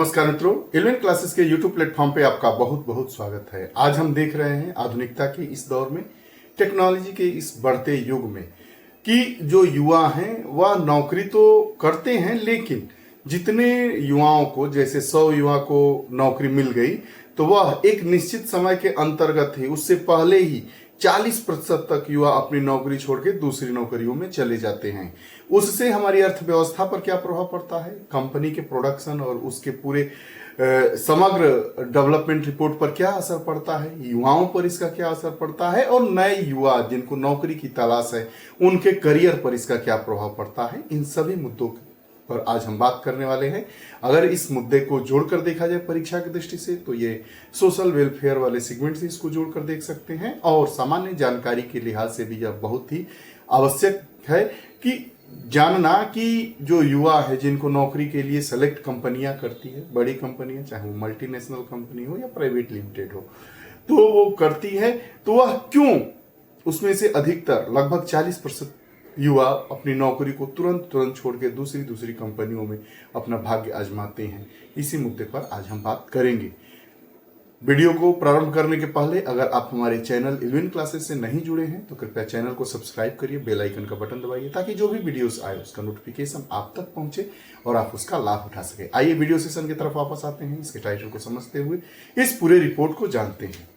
नमस्कार मित्रों, eleven classes के YouTube प्लेटफॉर्म पे आपका बहुत बहुत स्वागत है। आज हम देख रहे हैं आधुनिकता के इस दौर में, टेक्नोलॉजी के इस बढ़ते युग में कि जो युवा हैं वह नौकरी तो करते हैं, लेकिन जितने युवाओं को, जैसे 100 युवा को नौकरी मिल गई तो वह एक निश्चित समय के अंतर्गत ही, उससे पहले ही 40% तक युवा अपनी नौकरी छोड़ के दूसरी नौकरियों में चले जाते हैं। उससे हमारी अर्थव्यवस्था पर क्या प्रभाव पड़ता है, कंपनी के प्रोडक्शन और उसके पूरे समग्र डेवलपमेंट रिपोर्ट पर क्या असर पड़ता है, युवाओं पर इसका क्या असर पड़ता है और नए युवा जिनको नौकरी की तलाश है उनके करियर पर इसका क्या प्रभाव पड़ता है, इन सभी मुद्दों पर आज हम बात करने वाले हैं। अगर इस मुद्दे को जोड़कर देखा जाए परीक्षा की दृष्टि से, तो ये सोशल वेलफेयर वाले सेगमेंट से इसको जोड़कर देख सकते हैं और सामान्य जानकारी के लिहाज से भी यह बहुत ही आवश्यक है कि जानना कि जो युवा है जिनको नौकरी के लिए सेलेक्ट कंपनियां करती है, बड़ी कंपनियां, चाहे वो मल्टीनेशनल कंपनी हो या प्राइवेट लिमिटेड हो, तो वो करती है, तो वह क्यों उसमें से अधिकतर लगभग 40% युवा अपनी नौकरी को तुरंत छोड़ के दूसरी कंपनियों में अपना भाग्य आजमाते हैं। इसी मुद्दे पर आज हम बात करेंगे। वीडियो को प्रारंभ करने के पहले अगर आप हमारे चैनल इलेवन क्लासेस से नहीं जुड़े हैं तो कृपया चैनल को सब्सक्राइब करिए, बेल आइकन का बटन दबाइए ताकि जो भी वीडियोस आए उसका नोटिफिकेशन आप तक पहुंचे और आप उसका लाभ उठा सके। आइए वीडियो सेशन की तरफ वापस आते हैं। इसके टाइटल को समझते हुए इस पूरे रिपोर्ट को जानते हैं।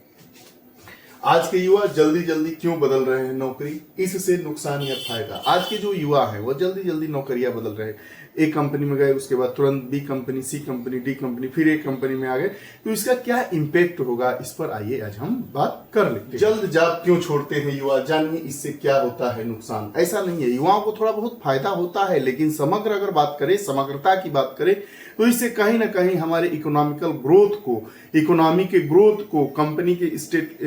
आज के युवा जल्दी क्यों बदल रहे हैं नौकरी, इससे नुकसान या फायदा। आज के जो युवा हैं वो जल्दी नौकरियां बदल रहे हैं। एक कंपनी में गए, उसके बाद तुरंत बी कंपनी, सी कंपनी, डी कंपनी, फिर एक कंपनी में आ गए, तो इसका क्या इम्पैक्ट होगा, इस पर आइए आज हम बात कर लेते हैं। जल्द जॉब क्यों छोड़ते हैं युवा, जानिए इससे क्या होता है नुकसान। ऐसा नहीं है, युवाओं को थोड़ा बहुत फायदा होता है, लेकिन समग्र अगर बात करें, समग्रता की बात करें, तो इससे कहीं ना कहीं हमारे इकोनॉमिकल ग्रोथ को, इकोनॉमी के ग्रोथ को, कंपनी के स्टेट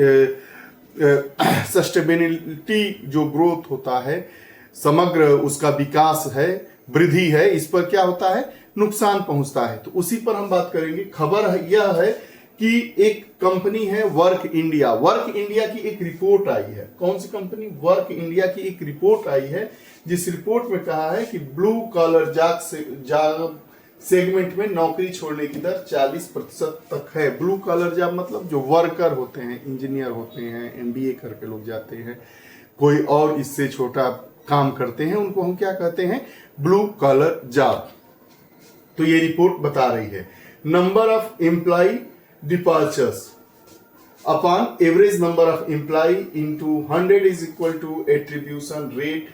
सस्टेनेबिलिटी जो ग्रोथ होता है, समग्र उसका विकास है, वृद्धि है, इस पर क्या होता है, नुकसान पहुंचता है। तो उसी पर हम बात करेंगे। खबर यह है कि एक कंपनी है वर्क इंडिया की एक रिपोर्ट आई है। कौन सी कंपनी? वर्क इंडिया की एक रिपोर्ट आई है, जिस रिपोर्ट में कहा है कि ब्लू कॉलर जॉब सेगमेंट में नौकरी छोड़ने की दर 40% तक है। ब्लू कॉलर जॉब मतलब जो वर्कर होते हैं, इंजीनियर होते हैं, MBA करके लोग जाते हैं, कोई और इससे छोटा काम करते हैं, उनको हम क्या कहते हैं? Blue collar job. तो ये रिपोर्ट बता रही है number of employ departures upon average number of employ into 100 is equal to attribution rate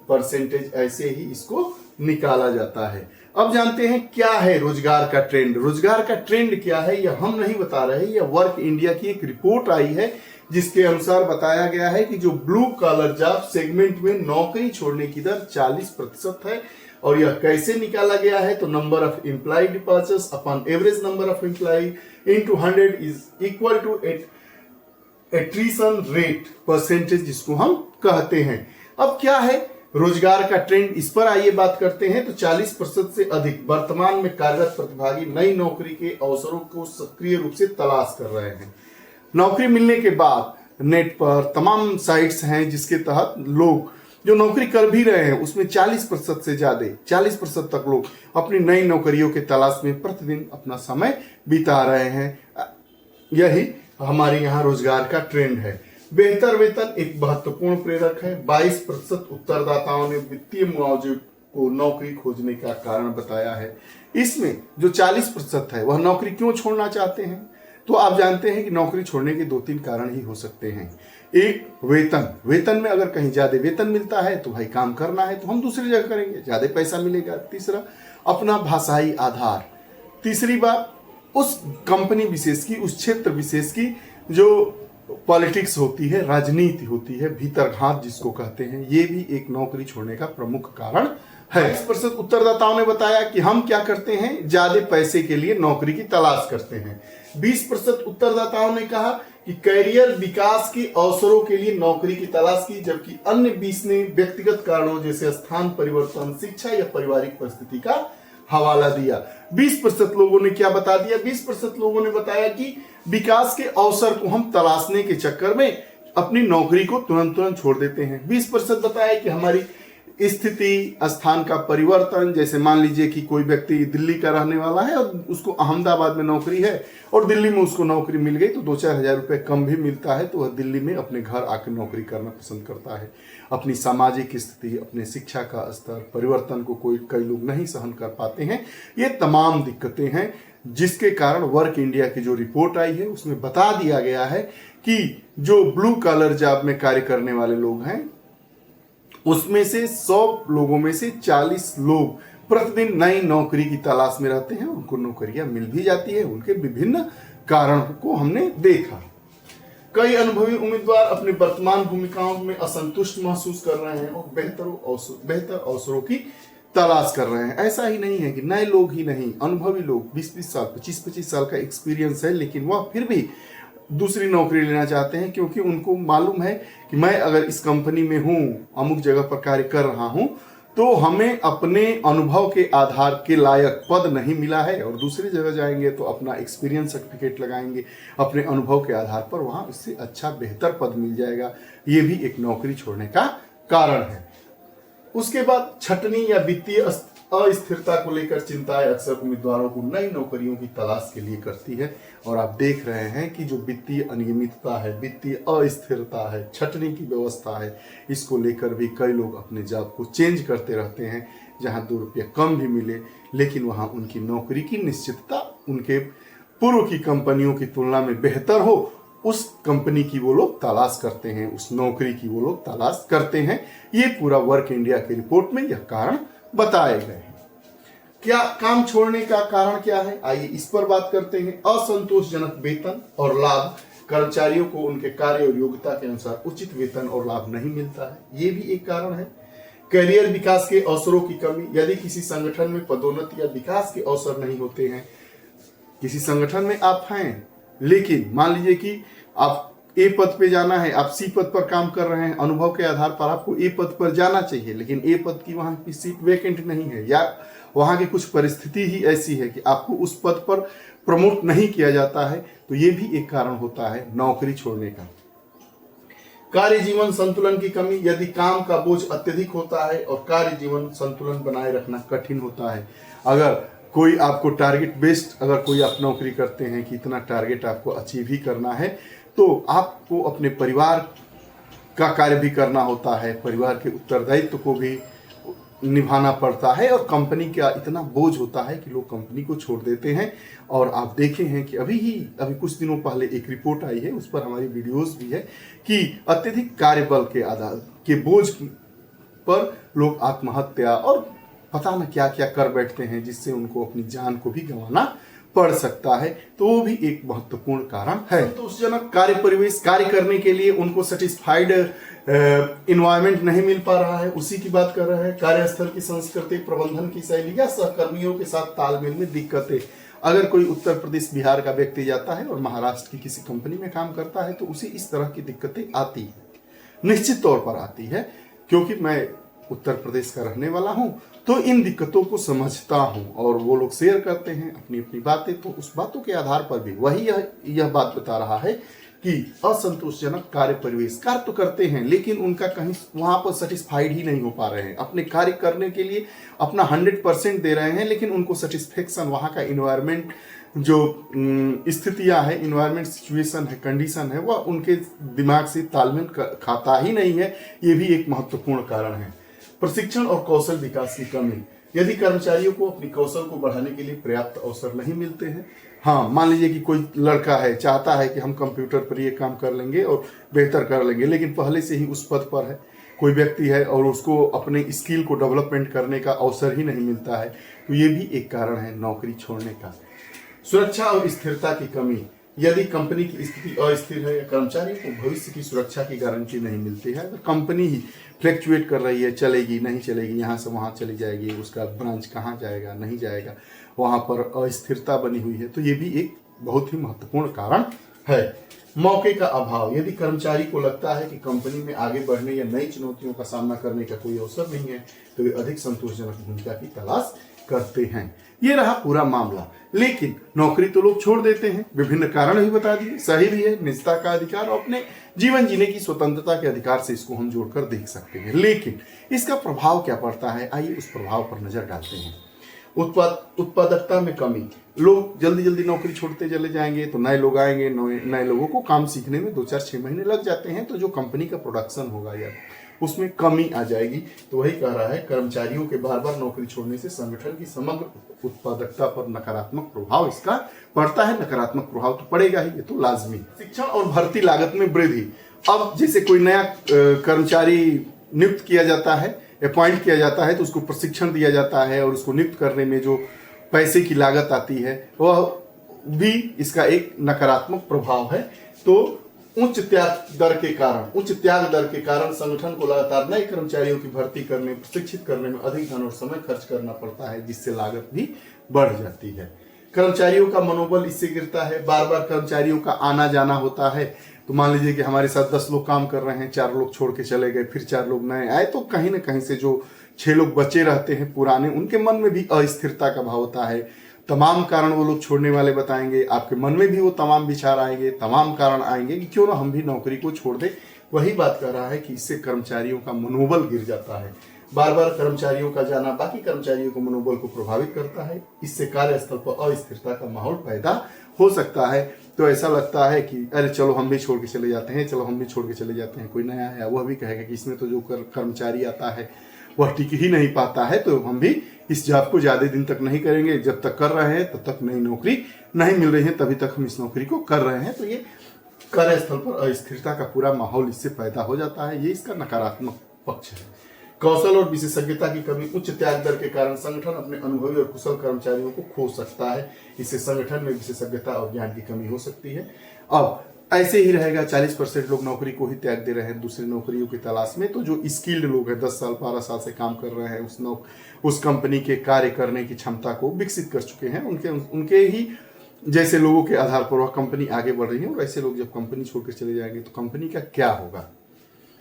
percentage, ऐसे ही इसको निकाला जाता है। अब जानते हैं क्या है रोजगार का ट्रेंड। रोजगार का ट्रेंड क्या है यह हम नहीं बता रहे, यह वर्क इंडिया की एक रिपोर्ट आई है जिसके अनुसार बताया गया है कि जो ब्लू कॉलर जॉब सेगमेंट में नौकरी छोड़ने की दर 40% है। और यह कैसे निकाला गया है? तो number of employ departures upon average number of employ into 100 is equal to attrition rate percentage, जिसको हम कहते हैं। अब क्या है रोजगार का ट्रेंड, इस पर आइए बात करते हैं। तो 40% से अधिक वर्तमान में कार्यरत प्रतिभागी नई नौकरी के अवसरों को सक्रिय रूप से तलाश कर रहे हैं। नौकरी मिलने के बाद नेट पर तमाम साइट्स हैं जिसके तहत लोग जो नौकरी कर भी रहे हैं उसमें 40% से ज्यादा 40% तक लोग अपनी नई नौकरियों के तलाश में प्रतिदिन अपना समय बिता रहे हैं। यही हमारे यहाँ रोजगार का ट्रेंड है। बेहतर वेतन एक महत्वपूर्ण प्रेरक है। 22% उत्तरदाताओं ने वित्तीय मुआवजे को नौकरी खोजने का कारण बताया है। इसमें जो 40% है वह नौकरी क्यों छोड़ना चाहते हैं? तो आप जानते हैं कि नौकरी छोड़ने के 2-3 कारण ही हो सकते हैं। एक, वेतन में अगर कहीं ज्यादा वेतन मिलता है तो भाई काम करना है तो हम दूसरी जगह करेंगे, ज्यादा पैसा मिलेगा। तीसरा, अपना भाषाई आधार। तीसरी बात, उस कंपनी विशेष की, उस क्षेत्र विशेष की जो पॉलिटिक्स होती है, राजनीति होती है, भीतरघात जिसको कहते हैं, ये भी एक नौकरी छोड़ने का प्रमुख कारण है। 20% उत्तरदाताओं ने बताया कि हम क्या करते हैं, ज्यादा पैसे के लिए नौकरी की तलाश करते हैं। 20% उत्तरदाताओं ने कहा कि कैरियर विकास के अवसरों के लिए नौकरी की तलाश की, जबकि अन्य 20 ने व्यक्तिगत कारणों जैसे स्थान परिवर्तन, शिक्षा या पारिवारिक परिस्थिति का हवाला दिया। 20% लोगों ने क्या बता दिया? 20% लोगों ने बताया कि विकास के अवसर को हम तलाशने के चक्कर में अपनी नौकरी को तुरंत छोड़ देते हैं। 20% बताया कि हमारी स्थिति, स्थान का परिवर्तन, जैसे मान लीजिए कि कोई व्यक्ति दिल्ली का रहने वाला है और उसको अहमदाबाद में नौकरी है और दिल्ली में उसको नौकरी मिल गई तो 2-4 हज़ार रुपये कम भी मिलता है, तो वह दिल्ली में अपने घर आकर नौकरी करना पसंद करता है। अपनी सामाजिक स्थिति, अपने शिक्षा का स्तर, परिवर्तन को कई लोग नहीं सहन कर पाते हैं। ये तमाम दिक्कतें हैं जिसके कारण वर्क इंडिया की जो रिपोर्ट आई है उसमें बता दिया गया है कि जो ब्लू कॉलर जॉब में कार्य करने वाले लोग हैं उसमें से 100 लोगों में से 40 लोग प्रतिदिन नई नौकरी की तलाश में रहते हैं। उनको नौकरियां मिल भी जाती है, उनके विभिन्न कारणों को हमने देखा। कई अनुभवी उम्मीदवार अपनी वर्तमान भूमिकाओं में असंतुष्ट महसूस कर रहे हैं और बेहतर अवसरों की तलाश कर रहे हैं। ऐसा ही नहीं है कि नए लोग ही नहीं, अनुभवी लोग 20-20 साल 25-25 साल का एक्सपीरियंस है लेकिन वह फिर भी दूसरी नौकरी लेना चाहते हैं क्योंकि उनको मालूम है कि मैं अगर इस कंपनी में हूं, अमुक जगह पर कार्य कर रहा हूं, तो हमें अपने अनुभव के आधार के लायक पद नहीं मिला है और दूसरी जगह जाएंगे तो अपना एक्सपीरियंस सर्टिफिकेट लगाएंगे, अपने अनुभव के आधार पर वहां इससे अच्छा बेहतर पद मिल जाएगा। ये भी एक नौकरी छोड़ने का कारण है। उसके बाद छटनी या वित्तीय अस्थिरता को लेकर चिंताएं अक्सर उम्मीदवारों को नई नौकरियों की तलाश के लिए करती है और आप देख रहे हैं कि जो वित्तीय अनियमितता है, वित्तीय अस्थिरता है, छटनी की व्यवस्था है, इसको लेकर भी कई लोग अपने जॉब को चेंज करते रहते हैं। जहां 2 रुपये कम भी मिले लेकिन वहां उनकी नौकरी की निश्चितता उनके पूर्व की कंपनियों की तुलना में बेहतर हो, उस कंपनी की वो लोग तलाश करते हैं, उस नौकरी की वो लोग तलाश करते हैं। ये पूरा वर्क इंडिया की रिपोर्ट में यह कारण बताए गए हैं। क्या काम छोड़ने का कारण क्या है, आइए इस पर बात करते हैं। असंतोषजनक वेतन और लाभ, कर्मचारियों को उनके कार्य और योग्यता के अनुसार उचित वेतन और लाभ नहीं मिलता है, ये भी एक कारण है। करियर विकास के अवसरों की कमी, यदि किसी संगठन में पदोन्नति या विकास के अवसर नहीं होते हैं, किसी संगठन में आप हैं लेकिन मान लीजिए कि आप ए पद पे जाना है, आप सी पद पर काम कर रहे हैं, अनुभव के आधार पर आपको ए पद पर जाना चाहिए लेकिन ए पद की वहां की सीट वेकेंट नहीं है या वहां की कुछ परिस्थिति ही ऐसी है कि आपको उस पद पर प्रमोट नहीं किया जाता है, तो ये भी एक कारण होता है नौकरी छोड़ने का। कार्य जीवन संतुलन की कमी, यदि काम का बोझ अत्यधिक होता है और कार्य जीवन संतुलन बनाए रखना कठिन होता है। अगर कोई आपको टारगेट बेस्ड अगर कोई आप नौकरी करते हैं कि इतना टारगेट आपको अचीव ही करना है, तो आपको अपने परिवार का कार्य भी करना होता है, परिवार के उत्तरदायित्व को भी निभाना पड़ता है और कंपनी का इतना बोझ होता है कि लोग कंपनी को छोड़ देते हैं। और आप देखे हैं कि अभी कुछ दिनों पहले एक रिपोर्ट आई है, उस पर हमारी वीडियोस भी है कि अत्यधिक कार्यबल के आधार के बोझ पर लोग आत्महत्या और पता न क्या क्या कर बैठते हैं जिससे उनको अपनी जान को भी गंवाना पड़ सकता है, तो वो भी एक महत्वपूर्ण कारण है। संतोषजनक कार्य परिवेश, कार्य करने के लिए उनको सेटिस्फाइड इन्वायरमेंट नहीं मिल पा रहा है, उसी की बात कर रहे हैं। कार्यस्थल की संस्कृति, प्रबंधन की शैली या सहकर्मियों के साथ तालमेल में दिक्कतें। अगर कोई उत्तर प्रदेश बिहार का व्यक्ति जाता है और महाराष्ट्र की किसी कंपनी में काम करता है तो उसे इस तरह की दिक्कतें आती है, निश्चित तौर पर आती है। क्योंकि मैं उत्तर प्रदेश का रहने वाला हूं तो इन दिक्कतों को समझता हूं और वो लोग शेयर करते हैं अपनी अपनी बातें, तो उस बातों के आधार पर भी वही यह बात बता रहा है कि असंतोषजनक कार्य परिवेश, कार्य तो करते हैं लेकिन उनका कहीं वहां पर सेटिस्फाइड ही नहीं हो पा रहे हैं, अपने कार्य करने के लिए अपना 100% दे रहे हैं लेकिन उनको सेटिस्फेक्शन, वहां का इन्वायरमेंट जो स्थितियां है, इन्वायरमेंट सिचुएशन है, कंडीशन है, वह उनके दिमाग से तालमेल खाता ही नहीं है। ये भी एक महत्वपूर्ण कारण है। प्रशिक्षण और कौशल विकास की कमी, यदि कर्मचारियों को अपनी कौशल को बढ़ाने के लिए पर्याप्त अवसर नहीं मिलते हैं। हाँ, मान लीजिए कि कोई लड़का है, चाहता है कि हम कंप्यूटर पर ये काम कर लेंगे और बेहतर कर लेंगे, लेकिन पहले से ही उस पद पर है कोई व्यक्ति है और उसको अपने स्किल को डेवलपमेंट करने का अवसर ही नहीं मिलता है, तो ये भी एक कारण है नौकरी छोड़ने का। सुरक्षा और स्थिरता की कमी, यदि कंपनी की स्थिति अस्थिर है या कर्मचारी को भविष्य की सुरक्षा की गारंटी नहीं मिलती है, तो कंपनी ही फ्लैक्चुएट कर रही है, चलेगी नहीं चलेगी, यहाँ से वहाँ चली जाएगी, उसका ब्रांच कहाँ जाएगा नहीं जाएगा, वहाँ पर अस्थिरता बनी हुई है, तो ये भी एक बहुत ही महत्वपूर्ण कारण है। मौके का अभाव, यदि कर्मचारी को लगता है कि कंपनी में आगे बढ़ने या नई चुनौतियों का सामना करने का कोई अवसर नहीं है तो वे अधिक संतोषजनक भूमिका की तलाश करते हैं। ये रहा पूरा मामला। लेकिन नौकरी तो लोग छोड़ देते हैं, विभिन्न कारण भी बता दिए, सही भी है, निजता का अधिकार और अपने जीवन जीने की स्वतंत्रता के अधिकार से इसको हम जोड़कर देख सकते हैं। लेकिन इसका प्रभाव क्या पड़ता है, आइए उस प्रभाव पर नजर डालते हैं। उत्पादकता में कमी, लोग जल्दी जल्दी नौकरी छोड़ते चले जाएंगे तो नए लोग आएंगे, नए लोगों को काम सीखने में 2-4-6 महीने लग जाते हैं, तो जो कंपनी का प्रोडक्शन होगा या उसमें कमी आ जाएगी। तो वही कह रहा है, कर्मचारियों के बार बार नौकरी छोड़ने से संगठन की समग्र उत्पादकता पर नकारात्मक प्रभाव इसका पड़ता है। नकारात्मक प्रभाव तो पड़ेगा ही, ये तो लाजमी। शिक्षण और भर्ती लागत में वृद्धि, अब जैसे कोई नया कर्मचारी नियुक्त किया जाता है, अपॉइंट किया जाता है, तो उसको प्रशिक्षण दिया जाता है और उसको नियुक्त करने में जो पैसे की लागत आती है वह भी इसका एक नकारात्मक प्रभाव है। तो उच्च त्याग दर के कारण संगठन को लगातार नए कर्मचारियों की भर्ती करने, प्रशिक्षित करने में अधिक धन और समय खर्च करना पड़ता है, जिससे लागत भी बढ़ जाती है। कर्मचारियों का मनोबल इससे गिरता है, बार बार कर्मचारियों का आना जाना होता है। तो मान लीजिए कि हमारे साथ 10 लोग काम कर रहे हैं, 4 लोग छोड़ के चले गए, फिर 4 लोग नए आए, तो कहीं ना कहीं से जो 6 लोग बचे रहते हैं पुराने, उनके मन में भी अस्थिरता का भाव होता है। तमाम कारण वो लोग छोड़ने वाले बताएंगे, आपके मन में भी वो तमाम विचार आएंगे, तमाम कारण आएंगे कि क्यों ना हम भी नौकरी को छोड़ दें। वही बात कर रहा है कि इससे कर्मचारियों का मनोबल गिर जाता है। बार बार कर्मचारियों का जाना बाकी कर्मचारियों को मनोबल को प्रभावित करता है। इससे कार्यस्थल पर अस्थिरता का माहौल पैदा हो सकता है। तो ऐसा लगता है कि अरे चलो हम भी छोड़ के चले जाते हैं, चलो हम भी छोड़ के चले जाते हैं। कोई नया है वह भी कहेगा कि इसमें तो जो कर्मचारी आता है वह टिक ही नहीं पाता है, तो हम भी इस जॉब को ज्यादा दिन तक नहीं करेंगे। जब तक कर रहे हैं तब तक नई नौकरी नहीं मिल रही है, तभी तक हम इस नौकरी को कर रहे हैं। तो ये कार्यस्थल पर अस्थिरता का पूरा माहौल इससे पैदा हो जाता है। ये इसका नकारात्मक पक्ष है। कौशल और विशेषज्ञता की कमी, उच्च त्याग दर के कारण संगठन अपने अनुभवी और कुशल कर्मचारियों को खो सकता है। इससे संगठन में विशेषज्ञता और ज्ञान की कमी हो सकती है। अब ऐसे ही रहेगा, 40% लोग नौकरी को ही त्याग दे रहे हैं दूसरी नौकरियों की तलाश में। तो जो स्किल्ड लोग हैं, 10 साल 12 साल से काम कर रहे हैं, उस कंपनी के कार्य करने की क्षमता को विकसित कर चुके हैं, उनके ही जैसे लोगों के आधार पर वह कंपनी आगे बढ़ रही है। और ऐसे लोग जब कंपनी छोड़कर चले जाएंगे तो कंपनी का क्या होगा।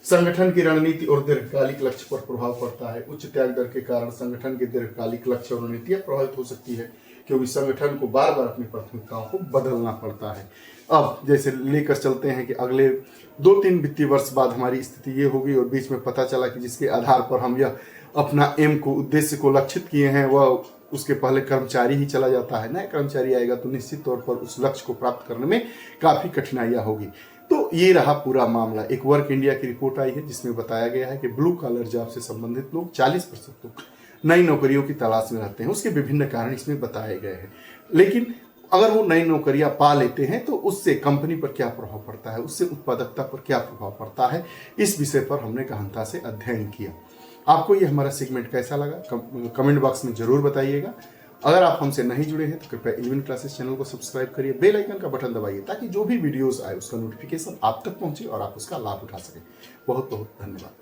संगठन की रणनीति और दीर्घकालिक लक्ष्य पर प्रभाव पड़ता है। उच्च त्याग दर के कारण संगठन के दीर्घकालिक लक्ष्य और रणनीतियां प्रभावित हो सकती है, क्योंकि संगठन को बार बार अपनी प्राथमिकताओं को बदलना पड़ता है। अब जैसे लेकर चलते हैं कि अगले 2-3 वित्तीय वर्ष बाद हमारी स्थिति ये होगी, और बीच में पता चला कि जिसके आधार पर हम यह अपना एम को, उद्देश्य को लक्षित किए हैं, वह उसके पहले कर्मचारी ही चला जाता है। नया कर्मचारी आएगा तो निश्चित तौर पर उस लक्ष्य को प्राप्त करने में काफी कठिनाइयां होगी। तो ये रहा पूरा मामला। एक वर्क इंडिया की रिपोर्ट आई है जिसमें बताया गया है कि ब्लू कॉलर जॉब से संबंधित लोग 40% लोग नई नौकरियों की तलाश में रहते हैं। उसके विभिन्न कारण इसमें बताए गए हैं। लेकिन अगर वो नई नौकरियां पा लेते हैं तो उससे कंपनी पर क्या प्रभाव पड़ता है, उससे उत्पादकता पर क्या प्रभाव पड़ता है, इस विषय पर हमने गहनता से अध्ययन किया। आपको ये हमारा सेगमेंट कैसा लगा कमेंट बॉक्स में जरूर बताइएगा। अगर आप हमसे नहीं जुड़े हैं तो कृपया इलेवन क्लासेस चैनल को सब्सक्राइब करिए, बेल आइकन का बटन दबाइए, ताकि जो भी वीडियोस आए उसका नोटिफिकेशन आप तक पहुंचे और आप उसका लाभ उठा सकें। बहुत बहुत धन्यवाद।